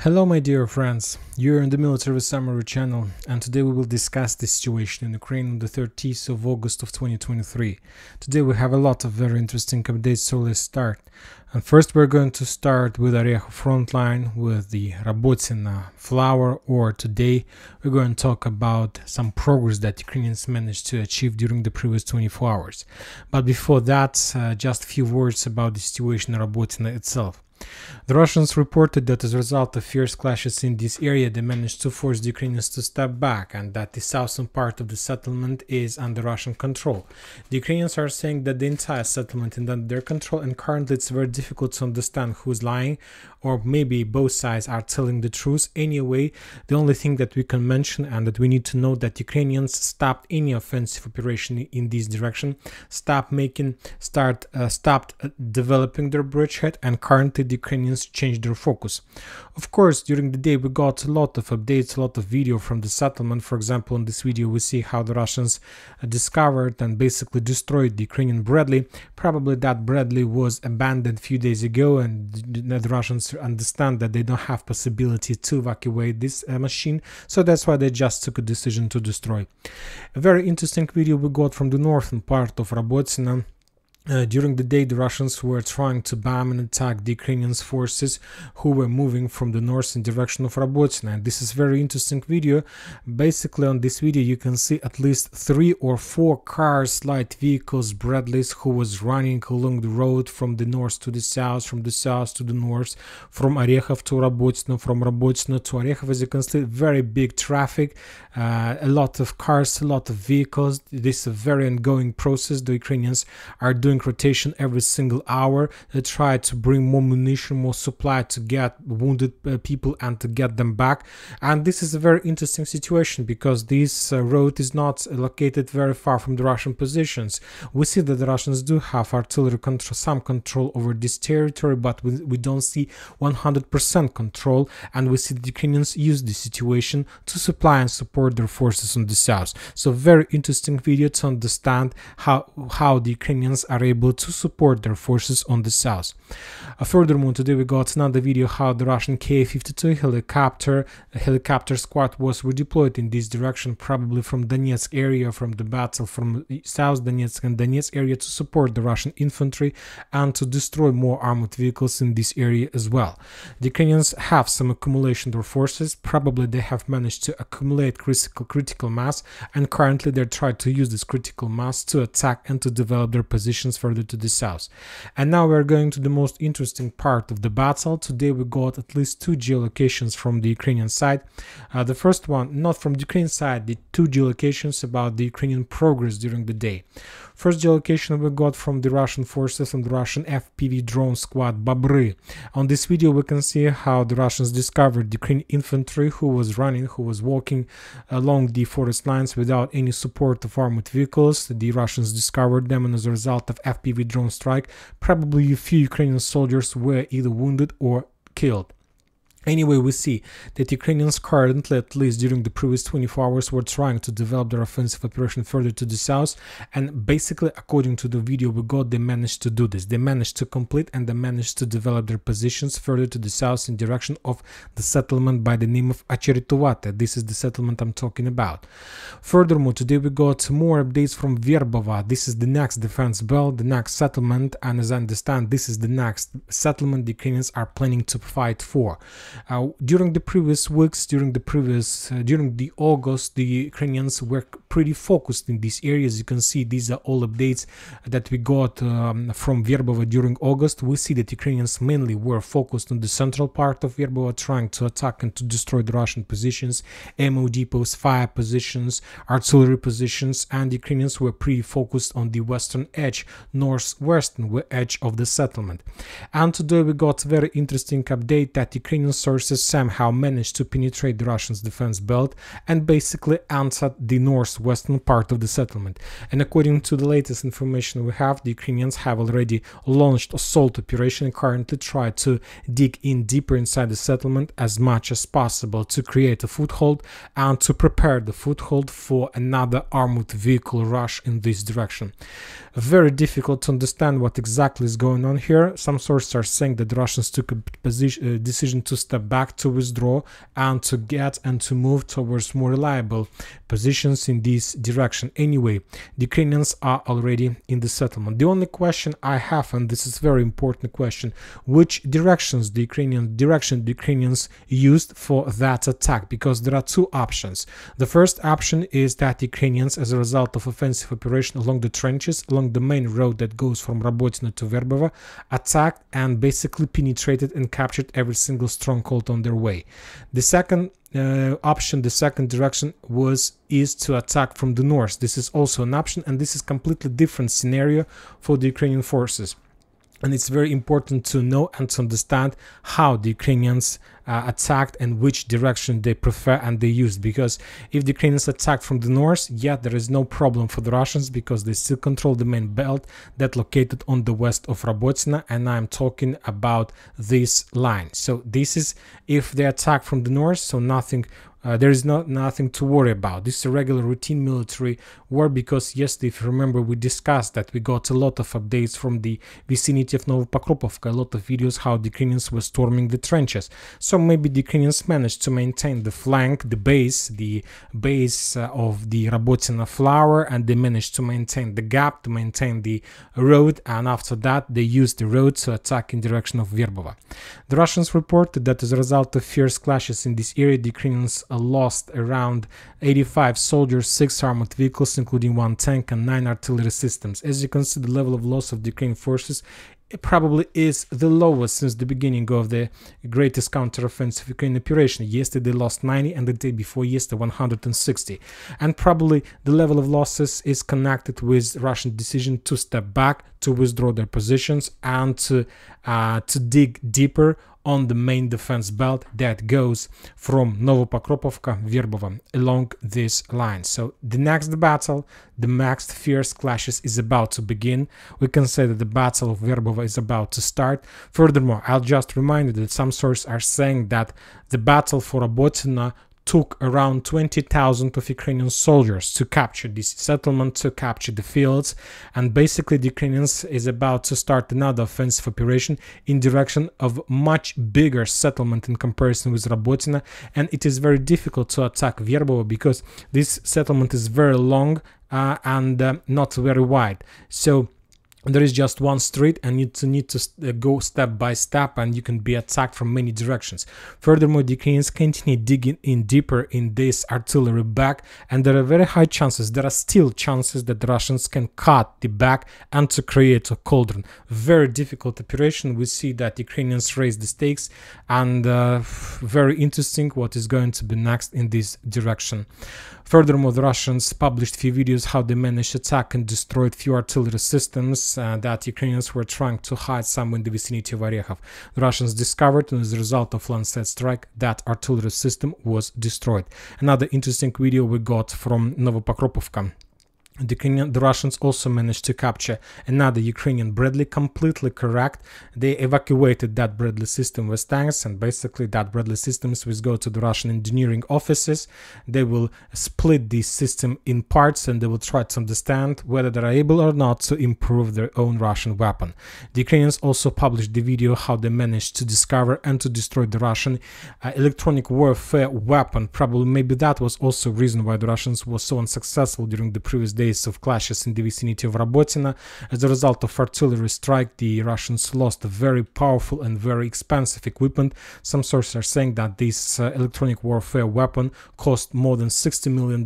Hello my dear friends, you're in the Military Summary channel, and today we will discuss the situation in Ukraine on the 30th of August of 2023. Today we have a lot of very interesting updates, so let's start. And first we're going to start with Orechov frontline with the Rabotina flower, or today we're going to talk about some progress that Ukrainians managed to achieve during the previous 24 hours. But before that, just a few words about the situation in Rabotina itself. The Russians reported that as a result of fierce clashes in this area, they managed to force the Ukrainians to step back, and that the southern part of the settlement is under Russian control. The Ukrainians are saying that the entire settlement is under their control, and currently it's very difficult to understand who's lying, or maybe both sides are telling the truth. Anyway, the only thing that we can mention and that we need to know that Ukrainians stopped any offensive operation in this direction, stopped developing their bridgehead, and currently the Ukrainians changed their focus. Of course, during the day we got a lot of updates, a lot of video from the settlement. For example, in this video we see how the Russians discovered and basically destroyed the Ukrainian Bradley. Probably that Bradley was abandoned a few days ago, and the Russians understand that they don't have possibility to evacuate this machine, so that's why they just took a decision to destroy. A very interesting video we got from the northern part of Rabotina. During the day, the Russians were trying to bomb and attack the Ukrainian forces who were moving from the north in direction of Rabotina. And this is a very interesting video. Basically, on this video, you can see at least 3 or 4 cars, light vehicles, Bradleys, who was running along the road from the north to the south, from the south to the north, from Orechov to Rabotina, from Rabotina to Orechov. As you can see, very big traffic, a lot of cars, a lot of vehicles. This is a very ongoing process. The Ukrainians are doing rotation every single hour. They try to bring more munition, more supply to get wounded people and to get them back. And this is a very interesting situation because this road is not located very far from the Russian positions. We see that the Russians do have artillery control, some control over this territory, but we don't see 100% control, and we see the Ukrainians use this situation to supply and support their forces on the south. So very interesting video to understand how the Ukrainians are able to support their forces on the south. Furthermore, today we got another video how the Russian Ka-52 helicopter squad was redeployed in this direction, probably from Donetsk area, from the battle from South Donetsk and Donetsk area, to support the Russian infantry and to destroy more armored vehicles in this area as well. The Ukrainians have some accumulation of their forces. Probably they have managed to accumulate critical mass, and currently they're trying to use this critical mass to attack and to develop their positions further to the south. And now we're going to the most interesting part of the battle. Today we got at least 2 geolocations from the Ukrainian side. The first one, not from the Ukrainian side, the 2 geolocations about the Ukrainian progress during the day. First geolocation we got from the Russian forces and the Russian FPV drone squad Babry. On this video we can see how the Russians discovered the Ukrainian infantry who was walking along the forest lines without any support of armored vehicles. The Russians discovered them, and as a result of FPV drone strike, probably a few Ukrainian soldiers were either wounded or killed. Anyway, we see that Ukrainians currently, at least during the previous 24 hours, were trying to develop their offensive operation further to the south, and basically, according to the video we got, they managed to do this. They managed to complete and they managed to develop their positions further to the south in direction of the settlement by the name of Acherituvate. This is the settlement I'm talking about. Furthermore, today we got more updates from Verbove. This is the next defense belt, the next settlement, and as I understand, this is the next settlement the Ukrainians are planning to fight for. During the previous weeks, during the August, the Ukrainians were pretty focused in these areas. You can see these are all updates that we got from Verbove during August. We see that Ukrainians mainly were focused on the central part of Verbove, trying to attack and to destroy the Russian positions, ammo depots, fire positions, artillery positions, and the Ukrainians were pretty focused on the western edge, northwestern edge of the settlement. And today we got a very interesting update that Ukrainian sources somehow managed to penetrate the Russians' defense belt and basically entered the northwest western part of the settlement. And according to the latest information we have, the Ukrainians have already launched assault operation and currently try to dig in deeper inside the settlement as much as possible to create a foothold and to prepare the foothold for another armored vehicle rush in this direction. Very difficult to understand what exactly is going on here. Some sources are saying that the Russians took a decision to step back, to withdraw, and to get and to move towards more reliable positions in this direction. Anyway, the Ukrainians are already in the settlement. The only question I have, and this is a very important question, which direction the Ukrainians used for that attack, because there are two options. The first option is that the Ukrainians, as a result of offensive operation along the trenches, along the main road that goes from Robotina to Verbove, attacked and basically penetrated and captured every single stronghold on their way. The second option, the second direction is to attack from the north. This is also an option, and this is completely different scenario for the Ukrainian forces. And it's very important to know and to understand how the Ukrainians attacked and which direction they prefer and they used. Because if the Ukrainians attacked from the north, yeah, there is no problem for the Russians because they still control the main belt that located on the west of Robotina, and I'm talking about this line. So this is if they attack from the north, so nothing. There is nothing to worry about. This is a regular routine military war because yesterday, if you remember, we discussed that we got a lot of updates from the vicinity of Novopokrovka, a lot of videos how the Ukrainians were storming the trenches. So maybe the Ukrainians managed to maintain the flank, the base of the Robotina flower, and they managed to maintain the gap, to maintain the road, and after that they used the road to attack in direction of Verbove. The Russians reported that as a result of fierce clashes in this area, the Ukrainians lost around 85 soldiers, 6 armored vehicles, including 1 tank and 9 artillery systems. As you can see, the level of loss of the Ukrainian forces it probably is the lowest since the beginning of the greatest counter-offensive Ukrainian operation. Yesterday they lost 90 and the day before yesterday 160. And probably the level of losses is connected with Russian decision to step back, to withdraw their positions, and to dig deeper on the main defense belt that goes from Novopokrovka, Verbove, along this line. So the next battle, the next fierce clashes is about to begin. We can say that the battle of Verbove is about to start. Furthermore, I'll just remind you that some sources are saying that the battle for Robotina took around 20,000 of Ukrainian soldiers to capture this settlement, to capture the fields, and basically the Ukrainians is about to start another offensive operation in direction of much bigger settlement in comparison with Robotina, and it is very difficult to attack Verbove because this settlement is very long and not very wide. So there is just one street and you need to go step by step, and you can be attacked from many directions. Furthermore, the Ukrainians continue digging in deeper in this artillery back, and there are very high chances, there are still chances that the Russians can cut the back and to create a cauldron. Very difficult operation. We see that Ukrainians raise the stakes, and very interesting what is going to be next in this direction. Furthermore, the Russians published few videos how they managed to attack and destroyed few artillery systems that Ukrainians were trying to hide somewhere in the vicinity of Orehov. The Russians discovered, and as a result of Lancet strike, that artillery system was destroyed. Another interesting video we got from Novopokrovka. The Russians also managed to capture another Ukrainian Bradley, completely correct. They evacuated that Bradley system with tanks, and basically that Bradley systems will go to the Russian engineering offices. They will split this system in parts, and they will try to understand whether they are able or not to improve their own Russian weapon. The Ukrainians also published the video how they managed to discover and to destroy the Russian electronic warfare weapon. Probably maybe that was also a reason why the Russians were so unsuccessful during the previous days of clashes in the vicinity of Robotina. As a result of artillery strike, the Russians lost a very powerful and very expensive equipment. Some sources are saying that this electronic warfare weapon cost more than $60 million.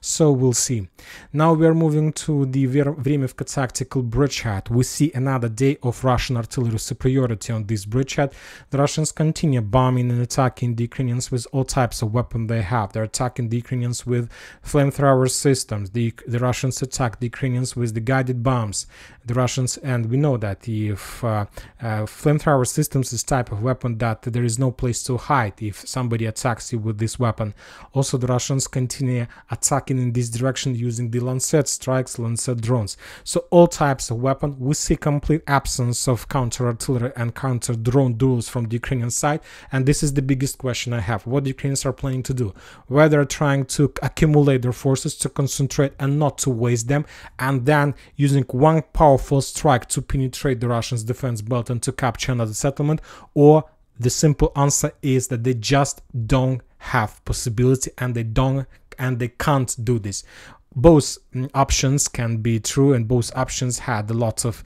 So we'll see. Now we are moving to the Vremivka tactical bridgehead. We see another day of Russian artillery superiority on this bridgehead. The Russians continue bombing and attacking the Ukrainians with all types of weapons they have. They're attacking the Ukrainians with flamethrower systems. The the Russians attacked the Ukrainians with the guided bombs. The Russians, and we know that if flamethrower systems is type of weapon that there is no place to hide if somebody attacks you with this weapon. Also, the Russians continue attacking in this direction using the Lancet strikes, Lancet drones. So all types of weapon, we see complete absence of counter-artillery and counter-drone duels from the Ukrainian side, and this is the biggest question I have. What the Ukrainians are planning to do? Whether trying to accumulate their forces, to concentrate and not to waste them, and then using one powerful strike to penetrate the Russians' defense belt and to capture another settlement, or the simple answer is that they just don't have possibility and they can't do this. Both options can be true, and both options had a lot of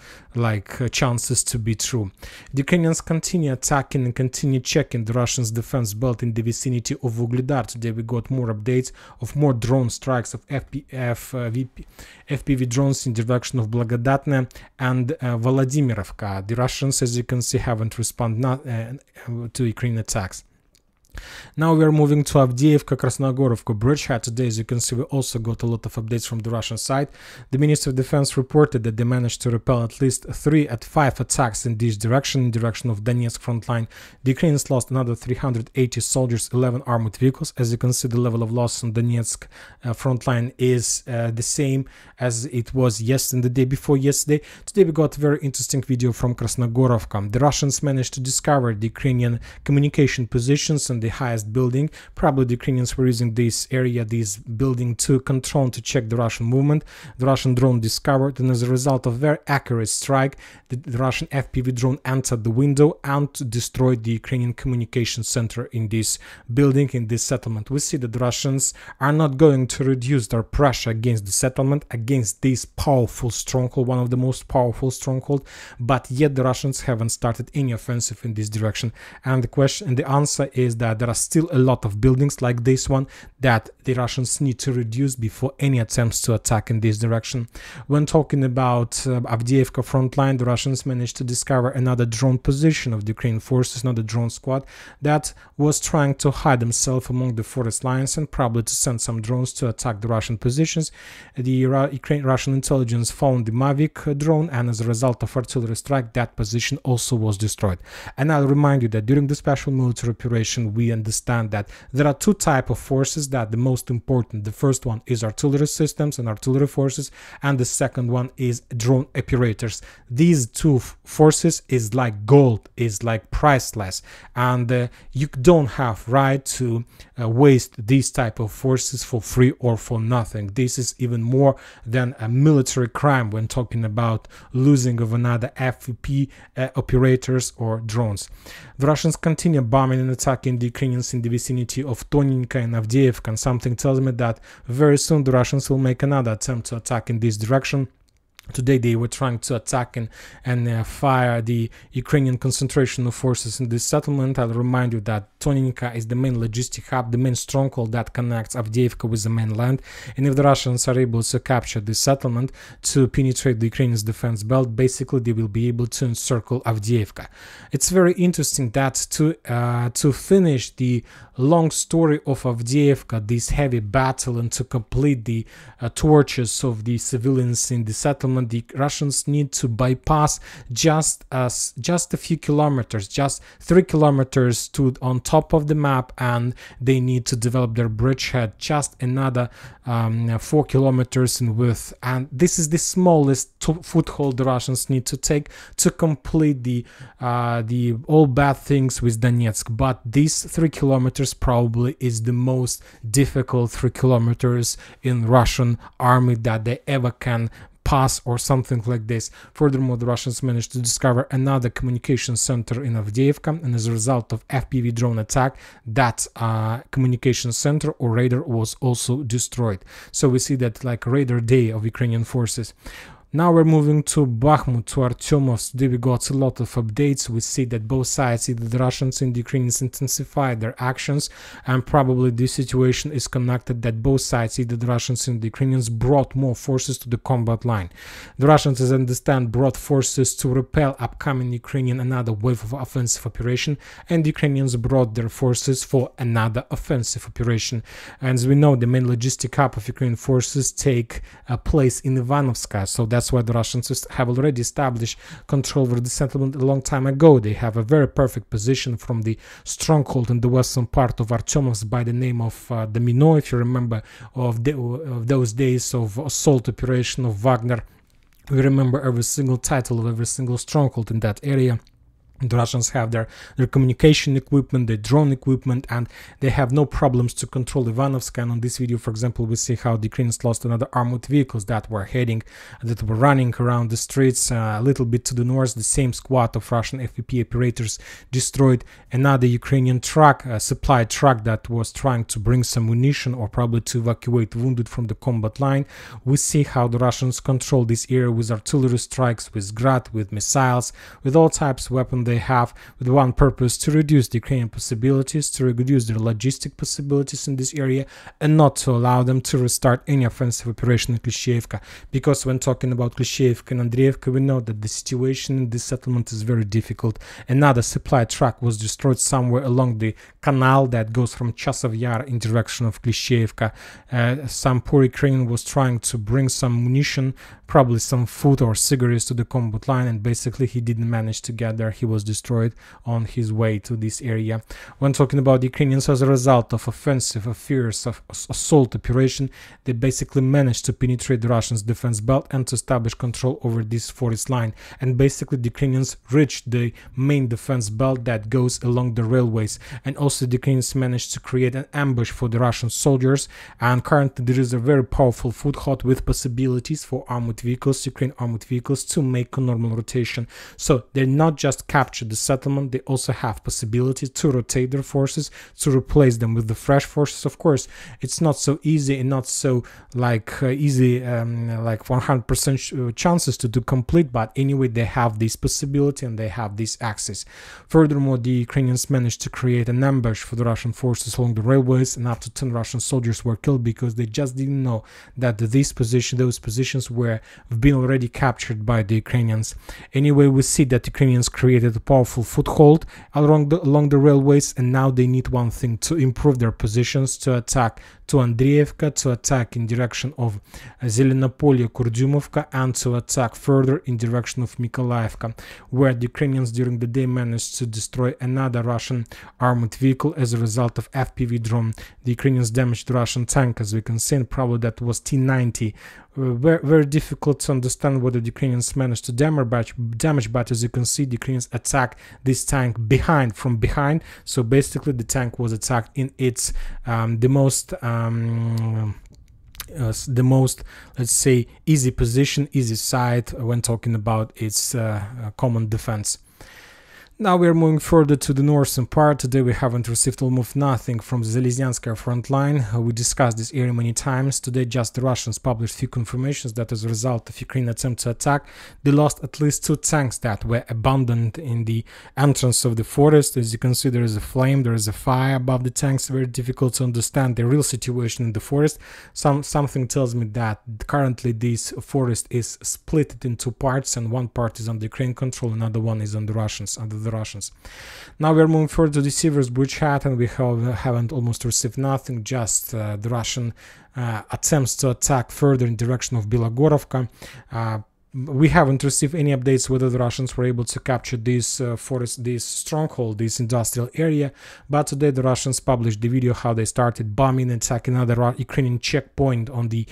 chances to be true. The Ukrainians continue attacking and continue checking the Russians' defense belt in the vicinity of Ugledar. Today we got more updates of more drone strikes of FPV drones in the direction of Blagodatne and Volodymyrovka. The Russians, as you can see, haven't responded to Ukrainian attacks. Now we are moving to Avdiivka, Krasnogorovka bridgehead. Today, as you can see, we also got a lot of updates from the Russian side. The Ministry of Defense reported that they managed to repel at least 3 at 5 attacks in this direction, in direction of Donetsk front line. The Ukrainians lost another 380 soldiers, 11 armored vehicles. As you can see, the level of loss on Donetsk front line is the same as it was yesterday, the day before yesterday. Today we got a very interesting video from Krasnogorovka. The Russians managed to discover the Ukrainian communication positions and the highest building. Probably the Ukrainians were using this area, this building, to control, to check the Russian movement. The Russian drone discovered, and as a result of very accurate strike, the Russian FPV drone entered the window and destroyed the Ukrainian communication center in this building, in this settlement. We see that the Russians are not going to reduce their pressure against the settlement, against this powerful stronghold, one of the most powerful stronghold, but yet the Russians haven't started any offensive in this direction. And the answer is that there are still a lot of buildings like this one that the Russians need to reduce before any attempts to attack in this direction. When talking about Avdiivka front line, the Russians managed to discover another drone position of the Ukrainian forces, another drone squad that was trying to hide themselves among the forest lines and probably to send some drones to attack the Russian positions. The Russian intelligence found the Mavic drone, and as a result of artillery strike, that position also was destroyed. And I'll remind you that during the special military operation, we understand that there are two types of forces that the most important. The first one is artillery systems and artillery forces, and the second one is drone operators. These two forces is like gold, is like priceless, and you don't have right to waste these type of forces for free or for nothing. This is even more than a military crime when talking about losing of another FPV operators or drones. The Russians continue bombing and attacking the Ukrainians in the vicinity of Toninka and Avdiivka, and something tells me that very soon the Russians will make another attempt to attack in this direction. Today they were trying to attack and fire the Ukrainian concentration of forces in this settlement. I'll remind you that Toninka is the main logistic hub, the main stronghold that connects Avdiivka with the mainland. And if the Russians are able to capture this settlement to penetrate the Ukrainians' defense belt, basically they will be able to encircle Avdiivka. It's very interesting that to finish the long story of Avdiivka, this heavy battle, and to complete the tortures of the civilians in the settlement, the Russians need to bypass just a few kilometers, just 3 kilometers on top of the map, and they need to develop their bridgehead just another 4 kilometers in width. And this is the smallest foothold the Russians need to take to complete the all bad things with Donetsk. But these 3 kilometers probably is the most difficult 3 kilometers in Russian army that they ever can pass, or something like this. Furthermore, the Russians managed to discover another communication center in Avdiivka, and as a result of FPV drone attack, that communication center or radar was also destroyed. So we see that like radar day of Ukrainian forces. Now we're moving to Bakhmut, to Artyomovsk. Today we got a lot of updates. We see that both sides, either the Russians and the Ukrainians, intensified their actions, and probably this situation is connected that both sides, either the Russians and the Ukrainians, brought more forces to the combat line. The Russians, as I understand, brought forces to repel upcoming Ukrainian another wave of offensive operation, and the Ukrainians brought their forces for another offensive operation. And as we know, the main logistic hub of Ukrainian forces take place in Ivanovska, so that's why the Russians have already established control over the settlement a long time ago. They have a very perfect position from the stronghold in the western part of Artyomovsk by the name of the Mino, if you remember, of those days of assault operation of Wagner. We remember every single title of every single stronghold in that area. The Russians have their communication equipment, their drone equipment, and they have no problems to control Ivanovsk. And on this video, for example, we see how the Ukrainians lost another armored vehicles that were running around the streets. A little bit to the north, the same squad of Russian FPP operators destroyed another Ukrainian truck, a supply truck that was trying to bring some munition or probably to evacuate wounded from the combat line. We see how the Russians control this area with artillery strikes, with Grad, with missiles, with all types of weapons they have, with one purpose: to reduce the Ukrainian possibilities, to reduce their logistic possibilities in this area, and not to allow them to restart any offensive operation in Klishchiivka. Because when talking about Klishchiivka and Andreevka, we know that the situation in this settlement is very difficult. Another supply truck was destroyed somewhere along the canal that goes from Chasov Yar in direction of Klishchiivka. Some poor Ukrainian was trying to bring some munition, probably some food or cigarettes, to the combat line, and basically he didn't manage to get there. He was destroyed on his way to this area. When talking about the Ukrainians, as a result of offensive, a fierce assault operation, they basically managed to penetrate the Russians' defense belt and to establish control over this forest line. And basically the Ukrainians reached the main defense belt that goes along the railways. And also the Ukrainians managed to create an ambush for the Russian soldiers. And currently there is a very powerful foothold with possibilities for armored vehicles, Ukrainian armored vehicles, to make a normal rotation. So they're not just capture the settlement, they also have possibility to rotate their forces, to replace them with the fresh forces. Of course, it's not so easy and not so like 100% chances to do complete, but anyway, they have this possibility and they have this access. Furthermore, the Ukrainians managed to create an ambush for the Russian forces along the railways, and up to 10 Russian soldiers were killed because they just didn't know that those positions were been already captured by the Ukrainians. Anyway, we see that Ukrainians created a powerful foothold along the railways, and now they need one thing: to improve their positions, to attack to Andreevka, to attack in direction of Zelenopolye, Kurdyumovka, and to attack further in direction of Mykolaievka, where the Ukrainians during the day managed to destroy another Russian armored vehicle as a result of FPV drone. The Ukrainians damaged the Russian tank, as we can see, and probably that was T-90. Very difficult to understand whether the Ukrainians managed to damage, but as you can see, the Ukrainians attacked this tank from behind. So basically the tank was attacked in its the most, let's say, easy position, easy side when talking about its common defense. Now we are moving further to the northern part. Today we haven't received almost nothing from the Zelezyanskaya front line. We discussed this area many times. Today just the Russians published few confirmations that as a result of Ukraine's attempt to attack, they lost at least 2 tanks that were abandoned in the entrance of the forest. As you can see, there is a flame, there is a fire above the tanks. Very difficult to understand the real situation in the forest. Something tells me that currently this forest is split into parts, and one part is under Ukrainian control, another one is under the Russians. Now we are moving further to the Sieversk bridgehead, and we haven't almost received nothing, just the Russian attempts to attack further in direction of Bilogorovka. We haven't received any updates whether the Russians were able to capture this forest, this stronghold, this industrial area, but today the Russians published the video how they started bombing and attacking another Ukrainian checkpoint on the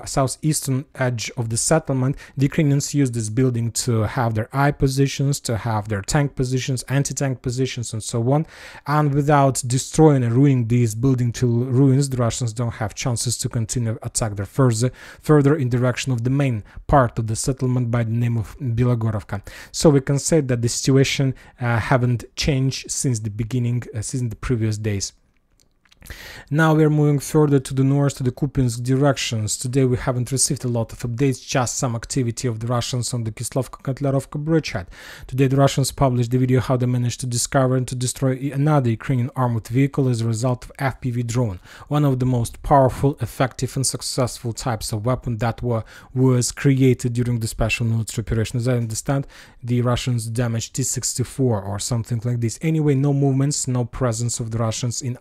southeastern edge of the settlement. The Ukrainians used this building to have their eye positions, to have their tank positions, anti-tank positions, and so on. And without destroying and ruining this building to ruins, the Russians don't have chances to continue attack their further in direction of the main part of the settlement by the name of Bilogorovka. So we can say that the situation haven't changed since the beginning, since the previous days. Now we're moving further to the north, to the Kupiansk directions. Today we haven't received a lot of updates, just some activity of the Russians on the Kislovka-Kotlarovka bridgehead. Today the Russians published the video how they managed to discover and to destroy another Ukrainian armored vehicle as a result of FPV drone, one of the most powerful, effective and successful types of weapon that was created during the special military operation. As I understand, the Russians damaged T-64 or something like this. Anyway, no movements, no presence of the Russians in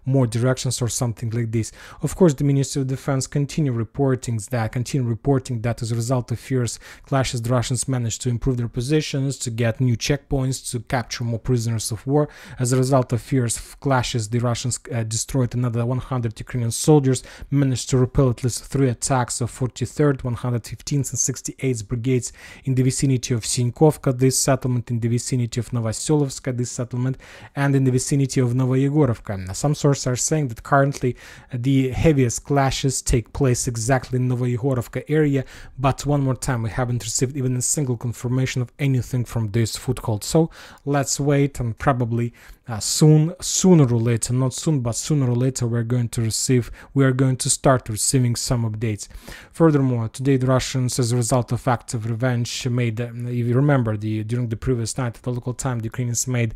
more directions or something like this. Of course, the Ministry of Defense continue reporting that as a result of fierce clashes, the Russians managed to improve their positions, to get new checkpoints, to capture more prisoners of war. As a result of fierce clashes, the Russians destroyed another 100 Ukrainian soldiers, managed to repel at least 3 attacks of 43rd, 115th and 68th brigades in the vicinity of Sinkovka, this settlement, in the vicinity of Novoselovska, this settlement, and in the vicinity of Novoyegorovka. Some sources are saying that currently the heaviest clashes take place exactly in Novoyegorovka area, but one more time, we haven't received even a single confirmation of anything from this foothold. So let's wait, and probably sooner or later, not soon, but sooner or later, we are going to start receiving some updates. Furthermore, today the Russians, as a result of acts of revenge, made, if you remember, during the previous night of the local time, the Ukrainians made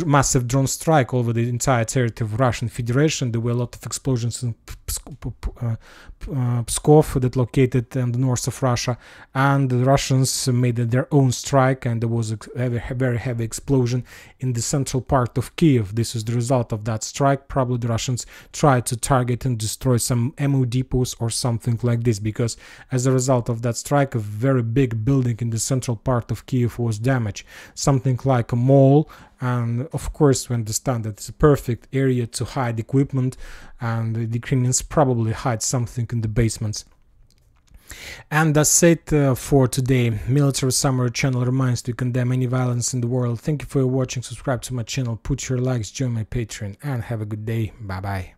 massive drone strike over the entire territory of Russian Federation. There were a lot of explosions in Pskov, that located in the north of Russia, and the Russians made their own strike, and there was a very heavy explosion in the central part of Kiev. This is the result of that strike. Probably the Russians tried to target and destroy some ammo depots or something like this, because as a result of that strike, a very big building in the central part of Kiev was damaged, something like a mall. And of course, we understand that it's a perfect area to hide equipment, and the Ukrainians probably hide something in the basements. And that's it for today. Military Summary channel reminds to condemn any violence in the world. Thank you for watching. Subscribe to my channel, put your likes, join my Patreon, and have a good day. Bye bye.